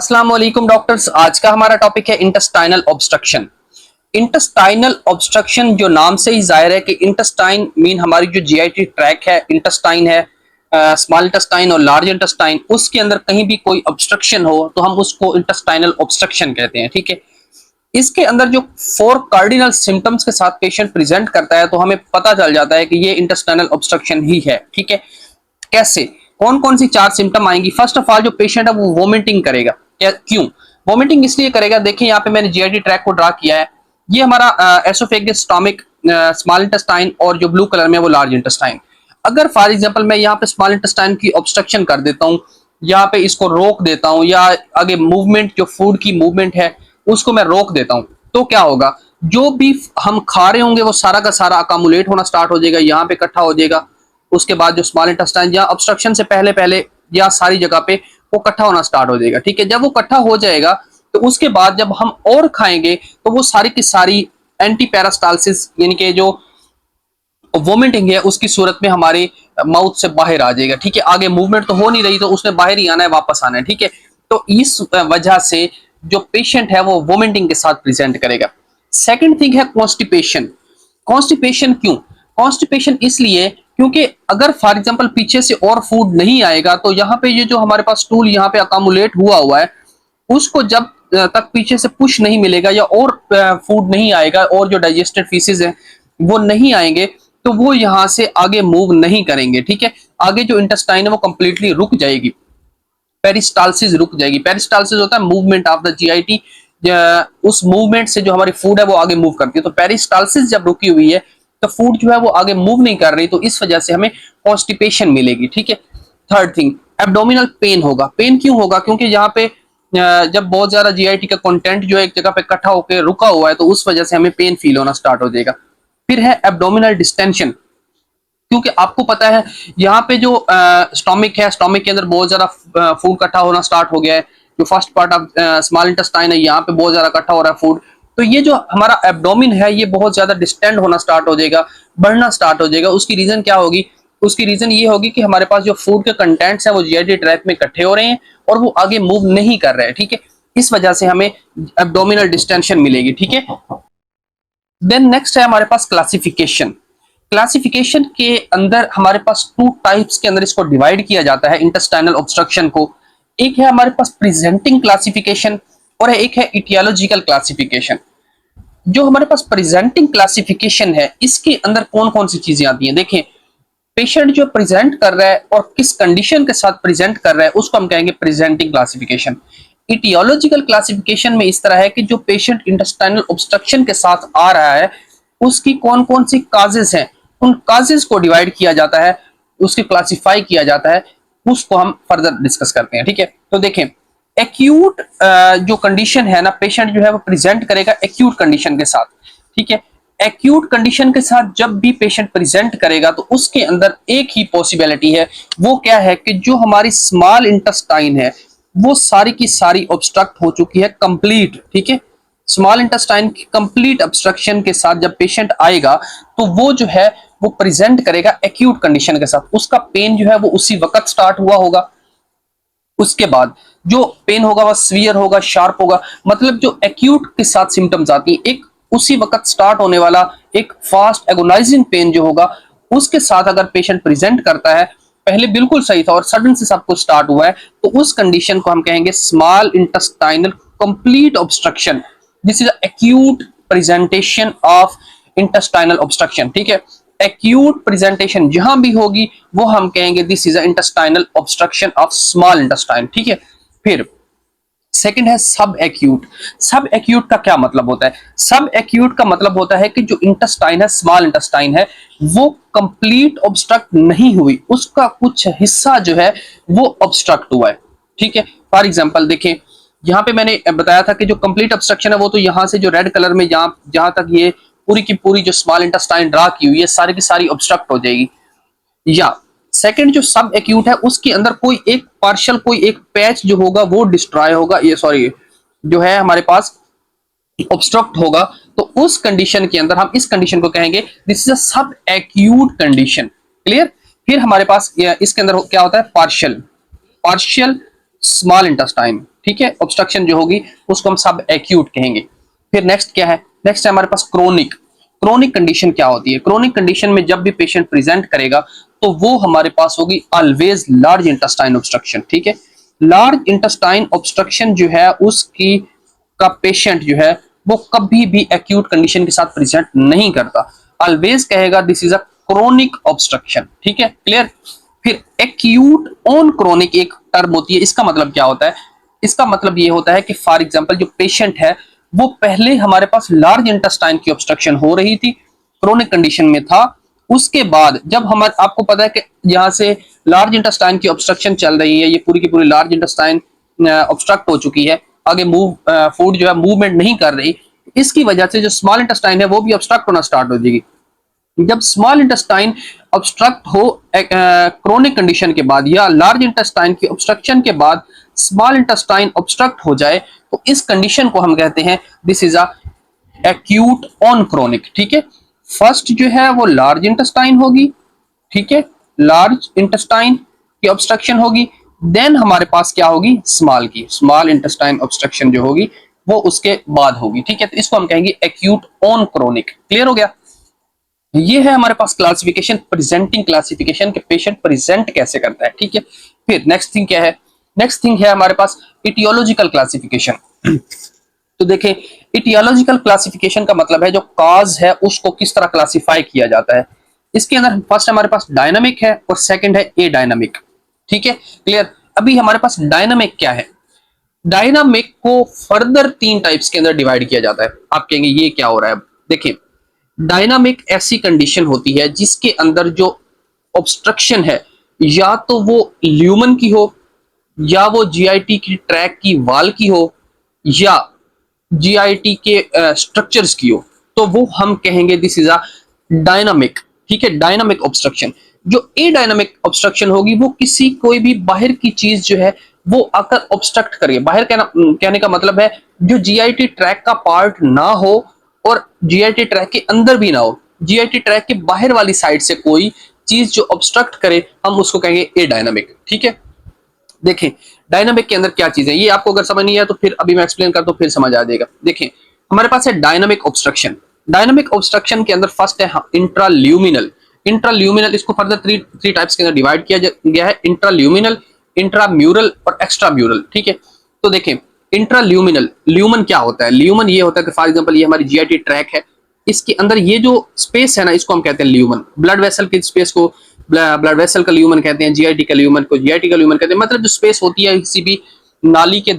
अस्सलाम वालेकुम डॉक्टर्स। आज का हमारा टॉपिक है इंटेस्टाइनल ऑब्स्ट्रक्शन। इंटेस्टाइनल ऑब्स्ट्रक्शन जो नाम से ही जाहिर है कि इंटेस्टाइन मीन हमारी जो जीआईटी ट्रैक है, इंटेस्टाइन है, स्मॉल इंटेस्टाइन और लार्ज इंटेस्टाइन, उसके अंदर कहीं भी कोई ऑब्स्ट्रक्शन हो तो हम उसको इंटेस्टाइनल ऑब्स्ट्रक्शन कहते हैं। ठीक है, इसके अंदर जो 4 कार्डिनल सिम्टम्स के साथ पेशेंट प्रेजेंट करता है तो हमें पता चल जाता है कि ये इंटेस्टाइनल ऑब्स्ट्रक्शन ही है। ठीक है, कैसे, कौन कौन सी 4 सिम्टम आएंगी? फर्स्ट ऑफ ऑल जो पेशेंट है वो वोमिटिंग करेगा। क्यों वोमिटिंग इसलिए करेगा? देखिए यहाँ पे मैंने जीआईटी ट्रैक को ड्रा किया है। ये हमारा एसोफेगस, स्टोमक, स्मॉल इंटेस्टाइन और जो ब्लू कलर में वो लार्ज इंटेस्टाइन। अगर फॉर एग्जांपल मैं यहाँ पे स्मॉल इंटेस्टाइन की ऑब्स्ट्रक्शन कर देता हूँ, यहाँ पे इसको रोक देता हूँ, या आगे मूवमेंट जो फूड की मूवमेंट है उसको मैं रोक देता हूँ, तो क्या होगा? जो भी हम खा रहे होंगे वो सारा का सारा अकामुलेट होना स्टार्ट हो जाएगा, यहाँ पे इकट्ठा हो जाएगा। उसके बाद जो स्मॉल इंटेस्टाइन या ऑब्स्ट्रक्शन से पहले पहले या सारी जगह पे वो इकट्ठा होना स्टार्ट हो जाएगा। ठीक है, जब वो इकट्ठा हो जाएगा तो उसके बाद जब हम और खाएंगे तो वो सारी की सारी एंटी पैरास्टालसिस यानी कि जो वोमिटिंग है उसकी सूरत में हमारे माउथ से बाहर आ जाएगा। ठीक है, आगे मूवमेंट तो हो नहीं रही तो उसने बाहर ही आना है, वापस आना है। ठीक है, तो इस वजह से जो पेशेंट है वो वोमिटिंग के साथ प्रेजेंट करेगा। सेकंड थिंग है कॉन्स्टिपेशन। कॉन्स्टिपेशन क्यों? कॉन्स्टिपेशन इसलिए क्योंकि अगर फॉर एग्जांपल पीछे से और फूड नहीं आएगा तो यहाँ पे ये जो हमारे पास स्टूल यहाँ पे अकामुलेट हुआ है उसको जब तक पीछे से पुश नहीं मिलेगा या और फूड नहीं आएगा और जो डाइजेस्टेड फीसेस है वो नहीं आएंगे तो वो यहाँ से आगे मूव नहीं करेंगे। ठीक है, आगे जो इंटेस्टाइन है वो कंप्लीटली रुक जाएगी, पेरिस्टालसिस रुक जाएगी। पेरिस्टालसिस होता है मूवमेंट ऑफ द जीआईटी, उस मूवमेंट से जो हमारी फूड है वो आगे मूव करती है। तो पेरिस्टालसिस जब रुकी हुई है तो फूड जो है वो आगे मूव नहीं कर रही, तो इस वजह से हमें कॉन्स्टिपेशन मिलेगी। ठीक है, थर्ड थिंग एब्डोमिनल पेन होगा। पेन क्यों होगा? क्योंकि यहाँ पे जब बहुत ज्यादा जीआईटी का कंटेंट जो है एक जगह पे इकट्ठा होकर रुका हुआ है तो उस वजह से हमें पेन फील होना स्टार्ट हो जाएगा। फिर है एब्डोमिनल डिस्टेंशन, क्योंकि आपको पता है यहाँ पे जो स्टोमक है, स्टोमक के अंदर बहुत ज्यादा फूड इकट्ठा होना स्टार्ट हो गया है। जो first part of small intestine है यहाँ पे बहुत ज्यादा इकट्ठा हो रहा है फूड, तो ये जो हमारा एब्डोमिन है ये बहुत ज्यादा डिस्टेंड होना स्टार्ट हो जाएगा, बढ़ना स्टार्ट हो जाएगा। उसकी रीजन क्या होगी? उसकी रीजन ये होगी कि हमारे पास जो फूड के कंटेंट्स हैं वो जीआईटी ट्रैक में इकट्ठे हो रहे हैं और वो आगे मूव नहीं कर रहे हैं। ठीक है, इस वजह से हमें एब्डोमिनल डिस्टेंशन मिलेगी। ठीक है, देन नेक्स्ट है हमारे पास क्लासिफिकेशन। क्लासिफिकेशन के अंदर हमारे पास 2 टाइप्स के अंदर इसको डिवाइड किया जाता है इंटेस्टाइनल ऑब्स्ट्रक्शन को। एक है हमारे पास प्रेजेंटिंग क्लासिफिकेशन और एक है इटियोलॉजिकल क्लासिफिकेशन। जो हमारे पास प्रेजेंटिंग क्लासिफिकेशन है इसके अंदर कौन कौन सी चीजें आती हैं? देखें, पेशेंट जो प्रेजेंट कर रहा है और किस कंडीशन के साथ प्रेजेंट कर रहा है उसको हम कहेंगे प्रेजेंटिंग क्लासिफिकेशन। इटियोलॉजिकल क्लासिफिकेशन में इस तरह है कि जो पेशेंट इंटेस्टाइनल ऑब्स्ट्रक्शन के साथ आ रहा है उसकी कौन कौन सी काजेस हैं, उन काजेस को डिवाइड किया जाता है, उसकी क्लासिफाई किया जाता है, उसको हम फर्दर डिस्कस करते हैं। ठीक है, तो देखें एक्यूट जो कंडीशन है ना, पेशेंट जो है वो प्रेजेंट करेगा एक्यूट कंडीशन के साथ। ठीक है, एक्यूट कंडीशन के साथ जब भी पेशेंट प्रेजेंट करेगा तो उसके अंदर एक ही पॉसिबिलिटी है, वो क्या है कि जो हमारी स्मॉल इंटेस्टाइन है वो सारी की सारी ऑब्स्ट्रक्ट हो चुकी है कंप्लीट। ठीक है, स्मॉल इंटेस्टाइन की कंप्लीट ऑब्स्ट्रक्शन के साथ जब पेशेंट आएगा तो वो जो है वो प्रेजेंट करेगा एक्यूट कंडीशन के साथ। उसका पेन जो है वो उसी वक्त स्टार्ट हुआ होगा, उसके बाद जो पेन होगा वह सीवियर होगा, शार्प होगा। मतलब जो एक्यूट के साथ सिम्टम्स आती है, एक उसी वक्त स्टार्ट होने वाला एक फास्ट एगोनाइजिंग पेन जो होगा उसके साथ अगर पेशेंट प्रेजेंट करता है, पहले बिल्कुल सही था और सडन से सब कुछ स्टार्ट हुआ है, तो उस कंडीशन को हम कहेंगे small intestinal complete obstruction. This is acute presentation of intestinal obstruction. ठीक है, एक्यूट प्रेजेंटेशन जहां भी होगी वो हम कहेंगे this is intestinal obstruction of small intestine. ठीक है, फिर सेकंड है सब एक्यूट। सब एक्यूट का क्या मतलब होता है? सब एक्यूट का मतलब होता है कि जो इंटेस्टाइन है, स्मॉल इंटेस्टाइन है, वो कंप्लीट ऑब्स्ट्रक्ट नहीं हुई, उसका कुछ हिस्सा जो है वो ऑब्स्ट्रक्ट हुआ है। ठीक है, फॉर एग्जांपल देखें, यहाँ पे मैंने बताया था कि जो कंप्लीट ऑब्स्ट्रक्शन है वो तो यहाँ से जो रेड कलर में जहां तक ये पूरी की पूरी जो स्मॉल इंटेस्टाइन ड्रा की हुई है सारी की सारी ऑब्स्ट्रक्ट हो जाएगी। या सेकंड जो सब एक्यूट है उसके अंदर कोई एक पार्शियल, कोई एक पैच जो होगा वो डिस्ट्रॉय होगा, ये सॉरी जो है हमारे पास ऑब्स्ट्रक्ट होगा, तो उस कंडीशन के अंदर हम इस कंडीशन को कहेंगे दिस इज अ सब एक्यूट कंडीशन। क्लियर? फिर हमारे पास इसके अंदर क्या होता है? Partial, partial small intestine. ठीक है, ऑब्स्ट्रक्शन जो होगी उसको हम सब एक्यूट कहेंगे। फिर नेक्स्ट क्या है, नेक्स्ट है हमारे पास क्रोनिक। क्रोनिक कंडीशन क्या होती है, क्रोनिक कंडीशन में जब भी पेशेंट प्रेजेंट करेगा तो वो हमारे पास होगी ऑलवेज लार्ज इंटेस्टाइन ऑब्स्ट्रक्शन। ठीक है, लार्ज इंटेस्टाइन ऑब्स्ट्रक्शन जो है उसकी का पेशेंट जो है वो कभी भी एक्यूट कंडीशन के साथ प्रेजेंट नहीं करता, ऑलवेज कहेगा this is a chronic obstruction. ठीक है, क्लियर। फिर एक्यूट ऑन क्रोनिक एक टर्म होती है, इसका मतलब क्या होता है, इसका मतलब ये होता है कि फॉर एग्जांपल जो पेशेंट है वो पहले हमारे पास लार्ज इंटेस्टाइन की ऑब्स्ट्रक्शन हो रही थी, क्रोनिक कंडीशन में था, उसके बाद जब हमारे आपको पता है कि यहाँ से लार्ज इंटेस्टाइन की ऑब्स्ट्रक्शन चल रही है, ये पूरी की पूरी लार्ज इंटेस्टाइन ऑब्स्ट्रक्ट हो चुकी है, आगे मूव फूड जो है मूवमेंट नहीं कर रही, इसकी वजह से जो स्मॉल इंटेस्टाइन है वो भी ऑब्स्ट्रक्ट होना स्टार्ट हो जाएगी। जब स्मॉल इंटेस्टाइन ऑब्स्ट्रक्ट हो क्रोनिक कंडीशन के बाद या लार्ज इंटेस्टाइन की ऑब्स्ट्रक्शन के बाद स्मॉल इंटेस्टाइन ऑब्स्ट्रक्ट हो जाए तो इस कंडीशन को हम कहते हैं this is a acute on chronic. ठीक है, फर्स्ट जो है वो लार्ज इंटेस्टाइन होगी, ठीक है, लार्ज इंटेस्टाइन की ऑब्स्ट्रक्शन होगी, देन हमारे पास क्या होगी, स्मॉल की, स्मॉल इंटेस्टाइन ऑब्स्ट्रक्शन जो होगी वो उसके बाद होगी। ठीक है, तो इसको हम कहेंगे एक्यूट ऑन क्रोनिक। क्लियर हो गया। ये है हमारे पास क्लासिफिकेशन, प्रेजेंटिंग क्लासिफिकेशन के पेशेंट प्रेजेंट कैसे करता है। ठीक है, फिर नेक्स्ट थिंग क्या है, नेक्स्ट थिंग है हमारे पास इटियोलॉजिकल क्लासिफिकेशन। तो देखें, इटियोलॉजिकल क्लासिफिकेशन का मतलब है जो कॉज है उसको किस तरह क्लासिफाई किया जाता है। इसके अंदर फर्स्ट हमारे पास डायनामिक है और सेकंड है ए डायनामिक। ठीक है, क्लियर। अभी हमारे पास डायनामिक क्या है, डायनामिक को फर्दर तीन टाइप्स के अंदर डिवाइड किया जाता है। आप कहेंगे ये क्या हो रहा है, देखिए डायनामिक ऐसी कंडीशन होती है जिसके अंदर जो ऑब्स्ट्रक्शन है या तो वो ल्यूमन की हो, या वो जीआईटी की ट्रैक की वाल की हो, या जीआईटी के स्ट्रक्चर्स की हो, तो वो हम कहेंगे दिस इज अ डायनामिक। ठीक है, डायनामिक ऑब्स्ट्रक्शन। जो ए डायनामिक ऑब्स्ट्रक्शन होगी वो किसी कोई भी बाहर की चीज जो है वो आकर ऑब्स्ट्रक्ट करे। बाहर कहने का मतलब है जो जीआईटी ट्रैक का पार्ट ना हो और जीआईटी ट्रैक के अंदर भी ना हो, जीआईटी ट्रैक के बाहर वाली साइड से कोई चीज जो ऑब्स्ट्रक्ट करे हम उसको कहेंगे ए डायनामिक। ठीक है, देखें डायनामिक के अंदर क्या चीज है, ये आपको अगर समझ नहीं आया तो फिर अभी मैं एक्सप्लेन करता हूं, फिर समझ आ जाएगा। देखें हमारे पास है डायनामिक ऑब्स्ट्रक्शन। डायनामिक ऑब्स्ट्रक्शन के अंदर फर्स्ट है इंट्राल्यूमिनल। इंट्राल्यूमिनल इसको फर्दर थ्री टाइप्स के अंदर डिवाइड किया गया है, इंट्राल्यूमिनल, इंट्राम्यूरल और एक्स्ट्राम्यूरल। ठीक है, तो देखें इंट्राल्यूमिनल, ल्यूमन क्या होता है, ल्यूमन ये होता है कि फॉर एग्जांपल ये हमारी जीआईटी ट्रैक है, इसके अंदर ये जो स्पेस है ना इसको हम कहते हैं ल्यूमन। ब्लड वेसल की स्पेस को ब्लड वेसल का ल्यूमन कहते हैं, जीआईटी का ल्यूमन को जीआईटी का ल्यूमन कहते हैं। मतलब जो स्पेस होती है किसी भी नाली के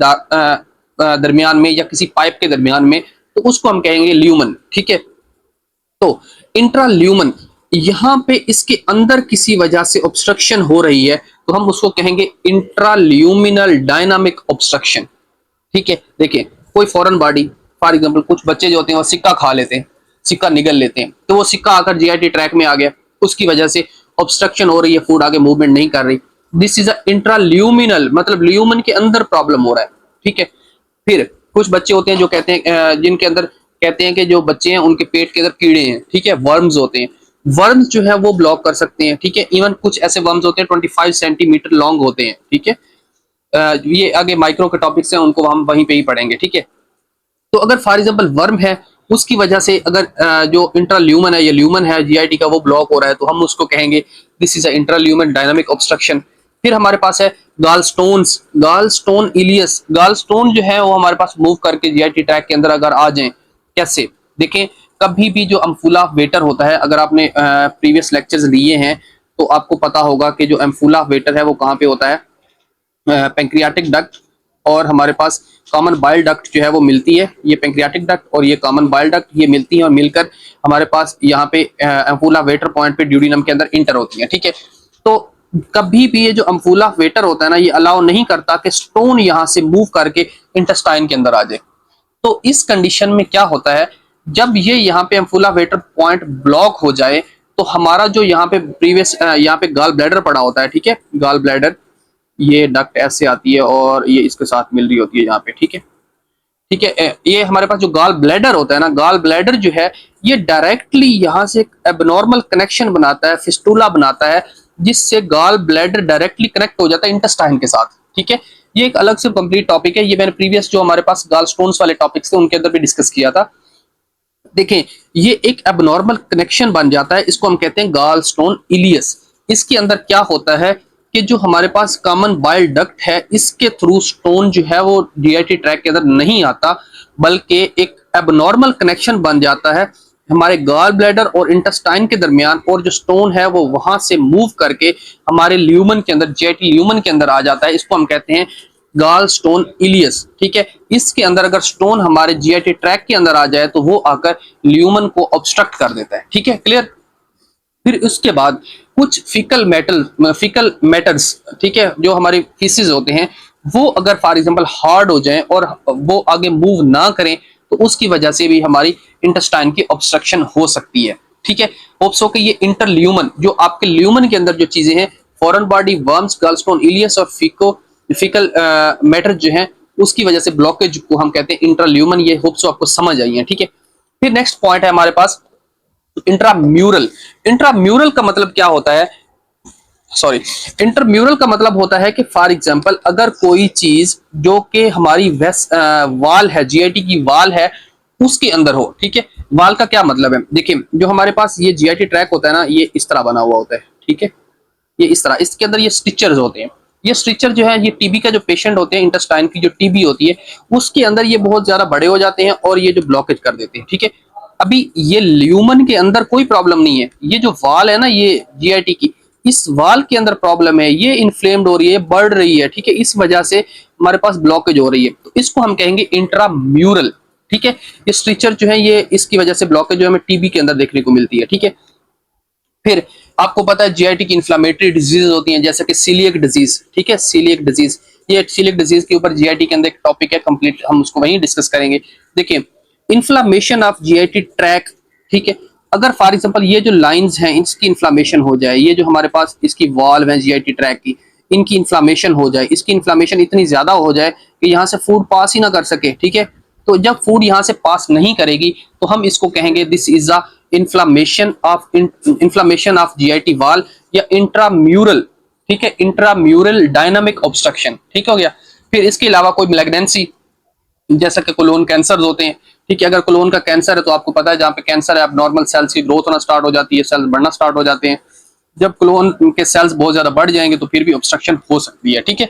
दरमियान में या किसी पाइप के दरमियान में, तो उसको हम कहेंगे ल्यूमन। ठीक है, तो इंट्राल्यूमन यहां पे इसके अंदर किसी वजह से ऑब्स्ट्रक्शन हो रही है तो हम उसको कहेंगे इंट्राल्यूमिनल डायनामिक ऑब्स्ट्रक्शन। ठीक है, देखिए कोई फॉरेन बॉडी, फॉर एग्जांपल कुछ बच्चे जो होते हैं वो सिक्का खा लेते हैं, सिक्का निगल लेते हैं, तो वो सिक्का आकर जीआईटी ट्रैक में आ गया, उसकी वजह से ऑब्स्ट्रक्शन हो रही है, फूड आगे मूवमेंट नहीं कर रही, दिस इज अ इंट्राल्यूमिनल, मतलब ल्यूमन के अंदर प्रॉब्लम हो रहा है। ठीक है, फिर कुछ बच्चे होते हैं जो कहते हैं जिनके अंदर कहते हैं कि जो बच्चे हैं उनके पेट के अंदर कीड़े हैं, ठीक है, वर्म्स होते हैं, वर्म्स जो है वो ब्लॉक कर सकते हैं। ठीक है, इवन कुछ ऐसे वर्म्स होते हैं 25 सेंटीमीटर लॉन्ग होते हैं। ठीक है, ये आगे माइक्रो के टॉपिक्स हैं, उनको हम वहीं पे ही पढ़ेंगे। ठीक है, तो अगर फॉर एग्जांपल वर्म है उसकी वजह से अगर जो इंट्राल्यूमन है या ल्यूमन है जीआईटी का वो ब्लॉक हो रहा है तो हम उसको कहेंगे this is a intraluminal dynamic obstruction. फिर हमारे पास है गालस्टोन्स, गालस्टोन इलियस, गालस्टोन जो है वो हमारे पास मूव करके जीआईटी ट्रैक के अंदर अगर आ जाए, कैसे, देखें कभी भी जो अम्फूला वेटर होता है, अगर आपने प्रीवियस लेक्चर्स लिए हैं तो आपको पता होगा कि जो अम्फूला वेटर है वो कहाँ पे होता है, पैंक्रियाटिक डक्ट और हमारे पास कॉमन बाइल डक्ट जो है वो मिलती है, ये पैंक्रियाटिक डक्ट और ये कॉमन बाइल डक्ट ये मिलती है और मिलकर हमारे पास यहाँ पे अम्फूला वेटर पॉइंट पे ड्यूडिनम के अंदर इंटर होती है। ठीक है, तो कभी भी ये जो अम्फूला वेटर होता है ना ये अलाउ नहीं करता कि स्टोन यहाँ से मूव करके इंटेस्टाइन के अंदर आ जाए। तो इस कंडीशन में क्या होता है, जब ये यहाँ पे अम्फूला वेटर पॉइंट ब्लॉक हो जाए तो हमारा जो यहाँ पे प्रीवियस यहाँ पे गाल ब्लैडर पड़ा होता है, ठीक है, गाल ब्लैडर, ये डक्ट ऐसे आती है और ये इसके साथ मिल रही होती है यहाँ पे। ठीक है, ठीक है, ये हमारे पास जो गाल ब्लैडर होता है ना, गाल ब्लैडर जो है ये डायरेक्टली यहाँ से एक एबनॉर्मल कनेक्शन बनाता है, फिस्टूला बनाता है, जिससे गाल ब्लैडर डायरेक्टली कनेक्ट हो जाता है इंटेस्टाइन के साथ। ठीक है, ये एक अलग से कंप्लीट टॉपिक है, ये मैंने प्रीवियस जो हमारे पास गाल स्टोन्स वाले टॉपिक्स थे उनके अंदर भी डिस्कस किया था। देखें, ये एक एबनॉर्मल कनेक्शन बन जाता है, इसको हम कहते हैं गाल स्टोन इलियस। इसके अंदर क्या होता है कि जो हमारे पास कॉमन बाइल डक्ट है, इसके थ्रू स्टोन जो है वो जीआईटी ट्रैक के अंदर नहीं आता, बल्कि एक एबनॉर्मल कनेक्शन बन जाता है हमारे गॉल ब्लैडर और इंटेस्टाइन के दरमियान, और जो स्टोन है वो वहां से मूव करके हमारे ल्यूमन के अंदर, जीआईटी ल्यूमन के अंदर आ जाता है। इसको हम कहते हैं गाल स्टोन इलियस। ठीक है, इसके अंदर अगर स्टोन हमारे जीआईटी ट्रैक के अंदर आ जाए तो वो आकर ल्यूमन को ऑब्स्ट्रक्ट कर देता है। ठीक है, क्लियर। फिर उसके बाद कुछ फिकल मैटर्स, ठीक है, जो हमारे फीसेस होते हैं, वो अगर फॉर एग्जांपल हार्ड हो जाएं और वो आगे मूव ना करें तो उसकी वजह से भी हमारी इंटेस्टाइन की ऑब्स्ट्रक्शन हो सकती है। ठीक है, होप्स हो कि ये इंटरल्यूमन, जो आपके ल्यूमन के अंदर जो चीजें हैं, foreign body, worms, gallstone ileus और फिकल मैटर जो है, उसकी वजह से ब्लॉकेज को हम कहते हैं इंटरल्यूमन। ये होप्स आपको समझ आई है। ठीक है, फिर नेक्स्ट पॉइंट है हमारे पास इंट्राम्यूरल। इंट्राम्यूरल का मतलब क्या होता है, सॉरी, इंटरम्यूरल का मतलब होता है कि फॉर एग्जांपल अगर कोई चीज जो कि हमारी वाल है, जीआईटी की वाल है, उसके अंदर हो। ठीक है, वाल का क्या मतलब है, देखिए जो हमारे पास ये जीआईटी ट्रैक होता है ना, ये इस तरह बना हुआ होता है। ठीक है, ये इस तरह, इसके अंदर ये स्टिचर्स होते हैं। ये स्ट्रिक्चर जो है, ये टीबी का जो पेशेंट होते हैं, इंटेस्टाइन की जो टीबी होती है, उसके अंदर ये बहुत ज्यादा बड़े हो जाते हैं और ये जो ब्लॉकेज कर देते हैं। ठीक है, अभी ये ल्यूमन के अंदर कोई प्रॉब्लम नहीं है, ये जो वाल है ना, ये जीआईटी की, इस वाल के अंदर प्रॉब्लम है, ये इन्फ्लेम्ड हो रही है, बढ़ रही है। ठीक है, इस वजह से हमारे पास ब्लॉकेज हो रही है, तो इसको हम कहेंगे इंट्राम्यूरल। ठीक है, ये स्ट्रिक्चर जो है, ये इसकी वजह से ब्लॉकेज जो हमें टीबी के अंदर देखने को मिलती है। ठीक है, फिर आपको पता है जीआईटी की इन्फ्लामेटरी डिजीज होती हैं, जैसे कि सीलियक डिजीज। ठीक है, सीलियक डिजीज, ये सीलियक डिजीज के ऊपर जीआईटी के अंदर एक टॉपिक है कंप्लीट, हम उसको वहीं डिस्कस करेंगे। देखिए, इन्फ्लामेशन ऑफ जीआईटी ट्रैक। ठीक है, अगर फॉर एग्जांपल ये जो लाइंस हैं इसकी इन्फ्लामेशन हो जाए, ये जो हमारे पास इसकी वॉल्व है जीआईटी ट्रैक की, इनकी इन्फ्लामेशन हो जाए, इसकी इन्फ्लामेशन इतनी ज्यादा हो जाए कि यहाँ से फूड पास ही ना कर सके। ठीक है, तो जब फूड यहाँ से पास नहीं करेगी तो हम इसको कहेंगे this is a inflammation of GIT wall या इंट्राम्यूरल। ठीक है, इंट्राम्यूरल डायनामिक ऑब्स्ट्रक्शन। ठीक हो गया। फिर इसके अलावा कोई मैलिग्नेंसी, जैसा कि कोलोन कैंसर होते हैं। ठीक है, अगर कोलोन का कैंसर है तो आपको पता है जहां पे कैंसर है, नॉर्मल सेल्स की ग्रोथ होना स्टार्ट हो जाती है, सेल्स बढ़ना स्टार्ट हो जाते हैं। जब कोलोन के सेल्स बहुत ज्यादा बढ़ जाएंगे तो फिर भी ऑब्स्ट्रक्शन हो सकती है। ठीक है,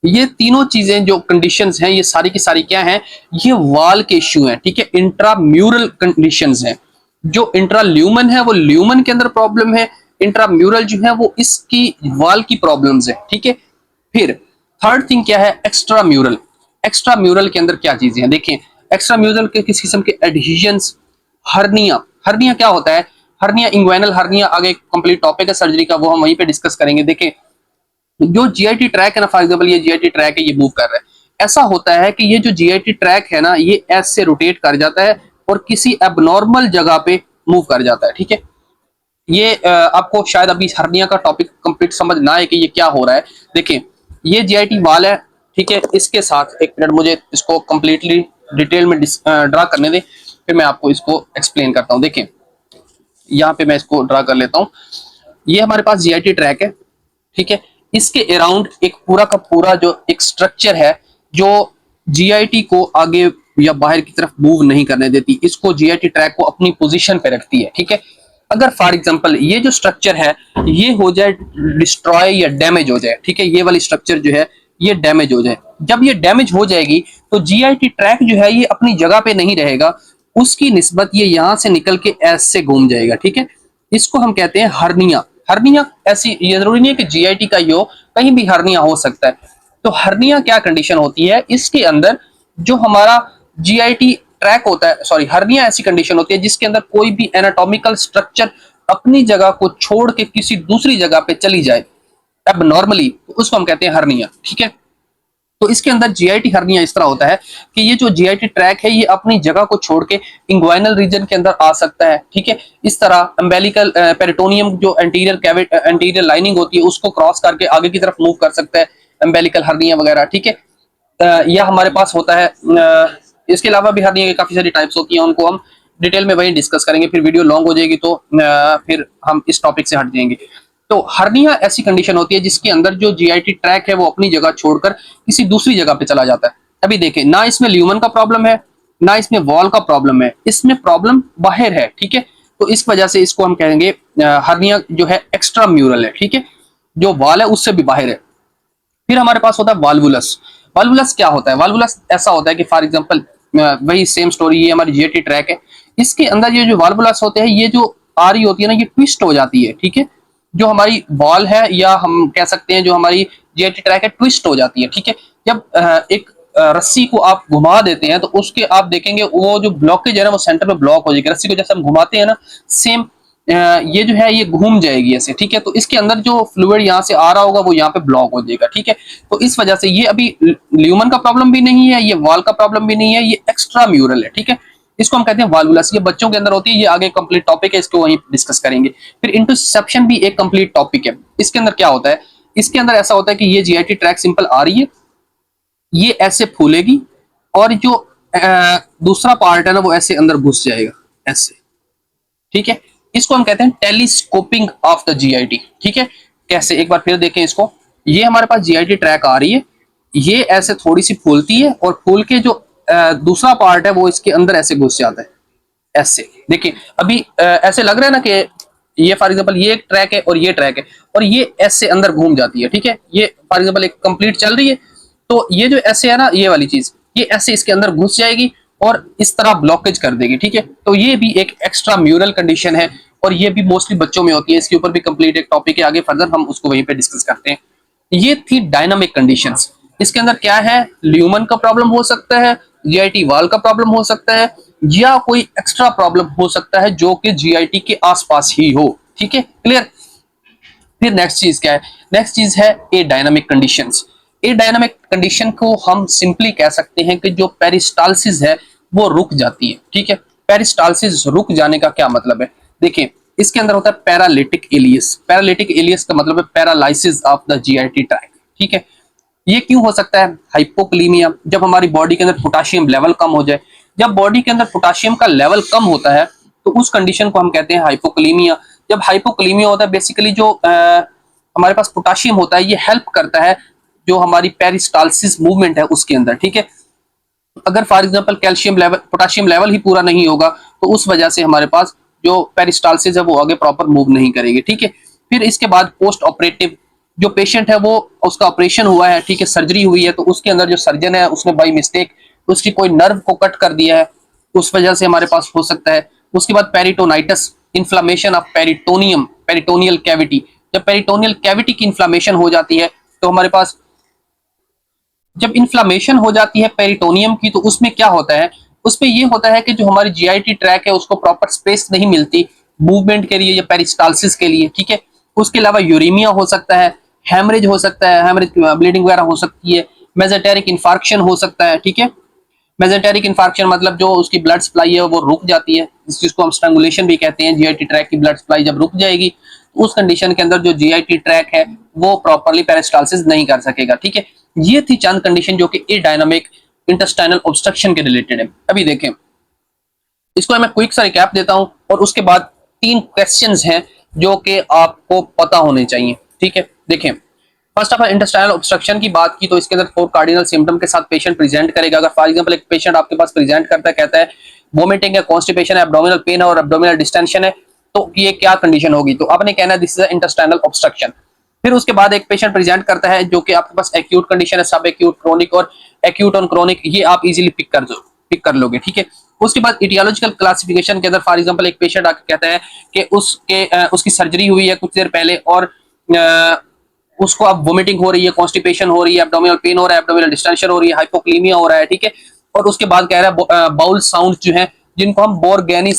ये तीनों चीजें जो कंडीशंस हैं, ये सारी की सारी क्या हैं, ये वाल के इश्यू हैं। ठीक है, इंट्राम्यूरल कंडीशंस हैं। जो इंट्राल्यूमन है वो ल्यूमन के अंदर प्रॉब्लम है, इंट्राम्यूरल जो है वो इसकी वाल की प्रॉब्लम्स है। ठीक है, फिर थर्ड थिंग क्या है, एक्स्ट्रा म्यूरल। एक्स्ट्रा म्यूरल के अंदर क्या चीजें हैं, देखिए एक्स्ट्रा म्यूरल के किस किस्म के एडहेजन्स, हर्निया। हर्निया क्या होता है, हर्निया, इंग्वाइनल हर्निया, आगे कंप्लीट टॉपिक है सर्जरी का, वो हम वहीं पे डिस्कस करेंगे। देखें, जो जीआईटी ट्रैक है ना, फॉर एग्जांपल ये जीआईटी ट्रैक है, ये मूव कर रहा है, ऐसा होता है कि ये जो जीआईटी ट्रैक है ना, ये एस से रोटेट कर जाता है और किसी एबनॉर्मल जगह पे मूव कर जाता है। ठीक है, ये आपको शायद अभी हर्निया का टॉपिक कंप्लीट समझ ना आए कि ये क्या हो रहा है। देखिए, ये जीआईटी वाल है। ठीक है, इसके साथ एक मिनट, मुझे इसको कंप्लीटली डिटेल में ड्रा करने दें, फिर मैं आपको इसको एक्सप्लेन करता हूँ। देखिए, यहाँ पे मैं इसको ड्रा कर लेता हूँ। ये हमारे पास जीआईटी ट्रैक है। ठीक है, इसके अराउंड एक पूरा का पूरा जो एक स्ट्रक्चर है, जो जीआईटी को आगे या बाहर की तरफ मूव नहीं करने देती, इसको जीआईटी ट्रैक को अपनी पोजीशन पे रखती है। ठीक है, अगर फॉर एग्जांपल ये जो स्ट्रक्चर है ये हो जाए डिस्ट्रॉय या डैमेज हो जाए, ठीक है, ये वाली स्ट्रक्चर जो है ये डैमेज हो जाए, जब ये डैमेज हो जाएगी तो जीआईटी ट्रैक जो है ये अपनी जगह पे नहीं रहेगा, उसकी निस्बत ये यहां से निकल के एस से घूम जाएगा। ठीक है, इसको हम कहते हैं हर्निया। हर्निया ऐसी, ये जरूरी नहीं है कि जीआईटी का ही हो, कहीं भी हर्निया हो सकता है। तो हर्निया क्या कंडीशन होती है, इसके अंदर जो हमारा जीआईटी ट्रैक होता है, सॉरी, हर्निया ऐसी कंडीशन होती है जिसके अंदर कोई भी एनाटॉमिकल स्ट्रक्चर अपनी जगह को छोड़ के किसी दूसरी जगह पे चली जाए एबनॉर्मली, तो उसको हम कहते हैं हर्निया। ठीक है, तो इसके अंदर जीआईटी हर्निया इस तरह होता है कि ये जो जीआईटी ट्रैक है ये अपनी जगह को छोड़ के इंग्वाइनल रीजन के अंदर आ सकता है। ठीक है, इस तरह अम्बेलिकल पेरिटोनियम जो एंटीरियर लाइनिंग होती है उसको क्रॉस करके आगे की तरफ मूव कर सकता है, अम्बेलिकल हर्निया वगैरह। ठीक है, यह हमारे पास होता है। इसके अलावा भी हर्निया की काफी सारी टाइप्स होती हैं, उनको हम डिटेल में वहीं डिस्कस करेंगे, फिर वीडियो लॉन्ग हो जाएगी तो फिर हम इस टॉपिक से हट जाएंगे। तो हर्निया ऐसी कंडीशन होती है जिसके अंदर जो जीआईटी ट्रैक है वो अपनी जगह छोड़कर किसी दूसरी जगह पे चला जाता है। अभी देखें, ना इसमें ल्यूमन का प्रॉब्लम है, ना इसमें वॉल का प्रॉब्लम है, इसमें प्रॉब्लम बाहर है, ठीक है। तो इस वजह से इसको हम कहेंगे हर्निया जो है एक्स्ट्रा म्यूरल है, ठीक है, जो वॉल है उससे भी बाहर है। फिर हमारे पास होता है वाल्वुलस। वाल्वुलस क्या होता है? वाल्वुलस ऐसा होता है कि फॉर एग्जांपल वही सेम स्टोरी, ये हमारी जीआईटी ट्रैक है, इसके अंदर ये जो वाल्वुलस होते हैं, ये जो आ रही होती है ना, ये ट्विस्ट हो जाती है, ठीक है। जो हमारी बॉल है, या हम कह सकते हैं जो हमारी जीआईटी ट्रैक है, ट्विस्ट हो जाती है, ठीक है। जब एक रस्सी को आप घुमा देते हैं तो उसके आप देखेंगे वो जो ब्लॉकेज है ना, वो सेंटर में ब्लॉक हो जाएगी। रस्सी को जैसे हम घुमाते हैं ना, सेम ये जो है ये घूम जाएगी ऐसे, ठीक है। तो इसके अंदर जो फ्लूइड यहाँ से आ रहा होगा वो यहाँ पे ब्लॉक हो जाएगा, ठीक है। तो इस वजह से ये अभी ल्यूमन का प्रॉब्लम भी नहीं है, ये वॉल का प्रॉब्लम भी नहीं है, ये एक्स्ट्रा म्यूरल है, ठीक है। इसको हम कहते हैं वाल्वुलस। ये बच्चों के अंदर होती है, ये आगे कंप्लीट टॉपिक है, इसको वहीं डिस्कस करेंगे। फिर इंटरसेप्शन भी एक कंप्लीट टॉपिक है। इसके अंदर क्या होता है? इसके अंदर ऐसा होता है कि ये जीआईटी ट्रैक सिंपल आ रही है, ये ऐसे फूलेगी, और जो दूसरा पार्ट है ना वो ऐसे अंदर घुस जाएगा ऐसे, ठीक है। इसको हम कहते हैं टेलीस्कोपिंग ऑफ द जीआईटी, ठीक है। कैसे? एक बार फिर देखें इसको। ये हमारे पास जीआईटी ट्रैक आ रही है, ये ऐसे थोड़ी सी फूलती है, और फूल के जो दूसरा पार्ट है वो इसके अंदर ऐसे घुस जाता है ऐसे। देखिए अभी ऐसे लग रहा है ना कि ये फॉर एग्जांपल ये एक ट्रैक है और ये ट्रैक है, और ये ऐसे अंदर घूम जाती है, ठीक है। ये फॉर एग्जांपल एक कंप्लीट चल रही है, तो ये जो ऐसे है ना, ये वाली चीज ये ऐसे इसके अंदर घुस जाएगी और इस तरह ब्लॉकेज कर देगी, ठीक है। तो ये भी एक एक्स्ट्रा म्यूरल कंडीशन है, और ये भी मोस्टली बच्चों में होती है। इसके ऊपर भी कंप्लीट एक टॉपिक है, आगे फर्दर हम उसको वहीं पे डिस्कस करते हैं। ये थी डायनामिक कंडीशंस। इसके अंदर क्या है? ल्यूमन का प्रॉब्लम हो सकता है, जीआईटी वॉल का प्रॉब्लम हो सकता है, या कोई एक्स्ट्रा प्रॉब्लम हो सकता है जो कि जीआईटी के आसपास ही हो, ठीक है। क्लियर? फिर नेक्स्ट चीज क्या है? नेक्स्ट चीज है a dynamic conditions. A dynamic condition को हम सिंपली कह सकते हैं कि जो पेरिस्टालसिस है वो रुक जाती है, ठीक है। पेरिस्टालसिस रुक जाने का क्या मतलब है? देखिए, इसके अंदर होता है पैरालिटिक एलियस। पैरालिटिक एलियस का मतलब है paralysis of the GIT tract, ठीक है। ये क्यों हो सकता है? हाइपोकलीमिया, जब हमारी बॉडी के अंदर पोटाशियम लेवल कम हो जाए। जब बॉडी के अंदर पोटाशियम का लेवल कम होता है तो उस कंडीशन को हम कहते हैं हाइपोकलीमिया। जब हाइपोकलीमिया होता है, बेसिकली जो हमारे पास पोटाशियम होता है, ये हेल्प करता है जो हमारी पेरिस्टालसिस मूवमेंट है उसके अंदर, ठीक है। अगर for example calcium level, potassium level ही पूरा नहीं होगा तो उस वजह से हमारे पास जो पेरिस्टालसिस है वो आगे प्रॉपर मूव नहीं करेगी, ठीक है। फिर इसके बाद पोस्ट ऑपरेटिव, जो पेशेंट है वो उसका ऑपरेशन हुआ है, ठीक है, सर्जरी हुई है, तो उसके अंदर जो सर्जन है उसने बाई मिस्टेक उसकी कोई नर्व को कट कर दिया है, उस वजह से हमारे पास हो सकता है। उसके बाद peritonitis, inflammation of peritoneum, peritoneal cavity. जब पेरिटोनियल कैविटी की इन्फ्लामेशन हो जाती है तो हमारे पास, जब इन्फ्लामेशन हो जाती है पेरिटोनियम की, तो उसमें क्या होता है? उसमें ये होता है कि जो हमारी जीआईटी ट्रैक है उसको प्रॉपर स्पेस नहीं मिलती मूवमेंट के लिए या पेरिस्टालसिस के लिए, ठीक है। उसके अलावा यूरेमिया हो सकता है, हेमरेज हो सकता है, हेमरेज ब्लीडिंग वगैरह हो सकती है, मेसेंटेरिक इन्फार्क्शन हो सकता है, ठीक है। मेसेंटेरिक इन्फार्क्शन मतलब जो उसकी ब्लड सप्लाई है वो रुक जाती है, जिसको हम स्ट्रैंगुलेशन भी कहते हैं। जीआईटी ट्रैक की ब्लड सप्लाई जब रुक जाएगी तो उस कंडीशन के अंदर जो जीआईटी ट्रैक है वो प्रॉपर्ली पेरिस्टालसिस नहीं कर सकेगा, ठीक है। ये थी चंद कंडीशन जो कि एडायनामिक इंटेस्टाइनल ऑब्स्ट्रक्शन के रिलेटेड है। अभी देखें, इसको मैं क्विक सा रिकैप देता हूं और उसके बाद 3 क्वेश्चंस हैं जो कि आपको पता होने चाहिए, ठीक है। देखें, first of all intestinal obstruction की बात की तो इसके अंदर 4 कार्डिनल सिम्टम के साथ पेशेंट प्रेजेंट करेगा। अगर फॉर एग्जांपल एक पेशेंट आपके पास प्रेजेंट करता है, कहता है वोमिटिंग है, कॉन्स्टिपेशन है, एब्डोमिनल पेन है और एब्डोमिनल डिस्टेंशन है, तो ये क्या कंडीशन होगी? तो आपने कहना है दिस इज इंटेस्टाइनल ऑब्स्ट्रक्शन। फिर उसके बाद एक पेशेंट प्रेजेंट करता है जो कि आपके पास एक्यूट कंडीशन है, सब एक्यूट, क्रोनिक और एक्यूट और क्रोनिक, ये आप इजीली पिक कर लोगे, ठीक है। उसके बाद इटियोलॉजिकल क्लासिफिकेशन के अंदर फॉर एग्जांपल एक पेशेंट आके कहता है कि उसकी सर्जरी हुई है कुछ देर पहले और उसको अब वोमिटिंग हो रही है, कॉन्स्टिपेशन हो रही है, एब्डोमिनल पेन हो रहा है, एब्डोमिनल डिस्टेंशन हो रही है, हाइपोक्लीमिया हो रहा है, ठीक है। और उसके बाद कह रहा है बाउल साउंड जो है जिनको हम बोरगनी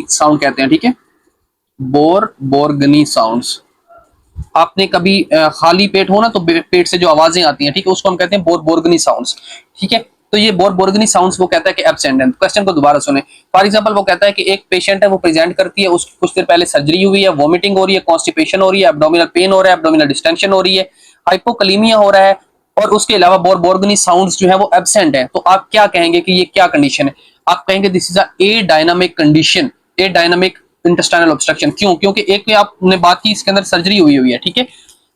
साउंड कहते हैं, ठीक है, बोरगनी साउंड्स। आपने कभी खाली पेट हो ना तो पेट से जो आवाजें आती हैं, ठीक है, उसको हम कहते हैं बोरगनी साउंड्स, ठीक है। तो ये बोरगनी साउंड्स वो कहता है कि एब्सेंट है। क्वेश्चन को दोबारा सुने। फॉर एग्जांपल वो कहता है कि एक पेशेंट है, वो प्रेजेंट करती है, उसकी कुछ देर पहले सर्जरी हुई है, वोमिटिंग हो रही है, कॉन्स्टिपेशन हो रही है, एब्डोमिनल पेन हो रहा है, एब्डोमिनल डिस्टेंशन हो रही है, हाइपोकलीमिया हो रहा है और उसके अलावा बोरगनी साउंड्स जो है वो एब्सेंट है। तो आप क्या कहेंगे कि ये क्या कंडीशन है? आप कहेंगे this is a dynamic condition, a dynamic intestinal obstruction. क्यों? क्योंकि एक में आपने बात की इसके अंदर सर्जरी हुई है, ठीक है,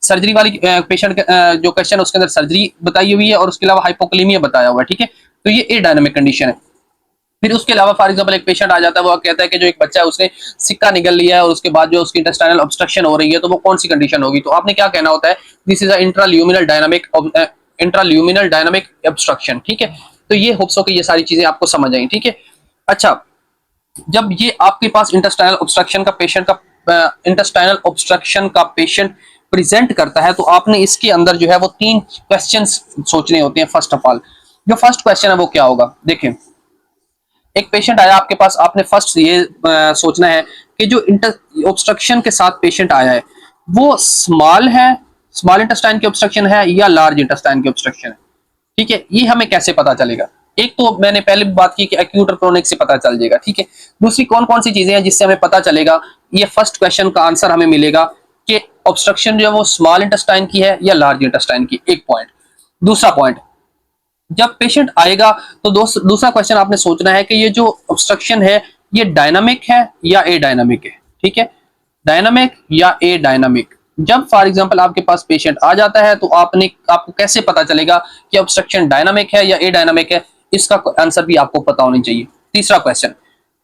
सर्जरी वाली पेशेंट जो क्वेश्चन है उसके अंदर सर्जरी बताई हुई है और उसके अलावा हाइपोक्लेमिया बताया हुआ है, ठीक है, तो ये ए डायनामिक कंडीशन है। फिर उसके अलावा फॉर एग्जांपल एक पेशेंट आ जाता है, वो कहता है कि जो एक बच्चा है उसने सिक्का निगल लिया है और उसके बाद जो उसकी इंटेस्टाइनल ऑब्स्ट्रक्शन हो रही है, तो वो कौन सी कंडीशन होगी? तो आपने क्या कहना होता है, this is a intraluminal dynamic obstruction, ठीक है। तो ये होप्स हो कि ये सारी चीजें आपको समझ आई, ठीक है। अच्छा, जब ये आपके पास इंटेस्टाइनल ऑब्स्ट्रक्शन का पेशेंट प्रेजेंट करता है, तो आपने इसके अंदर जो है वो 3 क्वेश्चंस सोचने होते हैं। फर्स्ट ऑफ ऑल, जो फर्स्ट क्वेश्चन है वो क्या होगा? देखें, एक पेशेंट आया आपके पास, आपने फर्स्ट ये सोचना है कि जो ऑब्स्ट्रक्शन के साथ पेशेंट आया है वो स्मॉल है, स्मॉल इंटेस्टाइन की ऑब्स्ट्रक्शन है या लार्ज इंटेस्टाइन की ऑब्स्ट्रक्शन है, ठीक है। ये हमें कैसे पता चलेगा? एक तो मैंने पहले भी बात की कि एक्यूट और क्रोनिक से पता चल जाएगा, ठीक है। दूसरी कौन कौन सी चीजें हैं जिससे हमें पता चलेगा? ये फर्स्ट क्वेश्चन का आंसर हमें मिलेगा कि ऑब्स्ट्रक्शन जो है वो स्मॉल इंटेस्टाइन की है या लार्ज इंटेस्टाइन की, एक पॉइंट। दूसरा पॉइंट, जब पेशेंट आएगा तो दूसरा क्वेश्चन आपने सोचना है कि ये जो ऑब्स्ट्रक्शन है ये डायनामिक है या ए डायनामिक है, ठीक है, डायनामिक या ए डायनामिक। जब फॉर एग्जांपल आपके पास पेशेंट आ जाता है तो आपको कैसे पता चलेगा कि ऑब्स्ट्रक्शन डायनामिक है या ए डायनामिक है? इसका आंसर भी आपको पता होनी चाहिए। तीसरा क्वेश्चन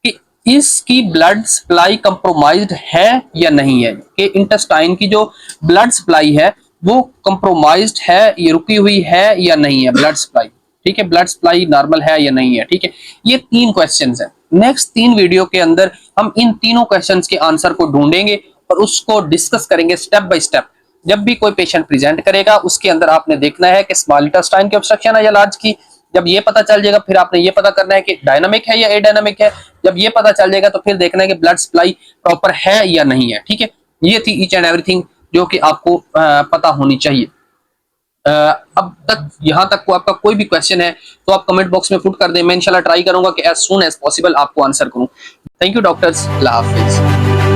कि इसकी ब्लड सप्लाई कंप्रोमाइज्ड है या नहीं है, कि इंटेस्टाइन की जो ब्लड सप्लाई है वो कंप्रोमाइज्ड है, ये रुकी हुई है या नहीं है ब्लड सप्लाई, ठीक है, ब्लड सप्लाई नॉर्मल है या नहीं है, ठीक है। ये 3 क्वेश्चंस हैं। नेक्स्ट 3 वीडियो के अंदर हम इन तीनों क्वेश्चंस के आंसर को ढूंढेंगे और उसको डिस्कस करेंगे स्टेप बाय स्टेप। जब भी कोई पेशेंट प्रेजेंट करेगा उसके अंदर आपने देखना है कि स्मॉल इंटेस्टाइन की ऑब्स्ट्रक्शन है या लार्ज की। जब ये पता चल जाएगा फिर आपने ये पता करना है कि डायनामिक है या एडायनामिक है। जब ये पता चल जाएगा तो फिर देखना है कि ब्लड सप्लाई प्रॉपर है या नहीं है, ठीक है। ये थी ईच एंड एवरीथिंग जो कि आपको पता होनी चाहिए। अब तक यहाँ तक को आपका कोई भी क्वेश्चन है तो आप कमेंट बॉक्स में पुट कर दें, मैं इंशाल्लाह ट्राई करूंगा कि एज सून एज पॉसिबल आपको आंसर करूं। Thank you doctors, Allah Hafiz.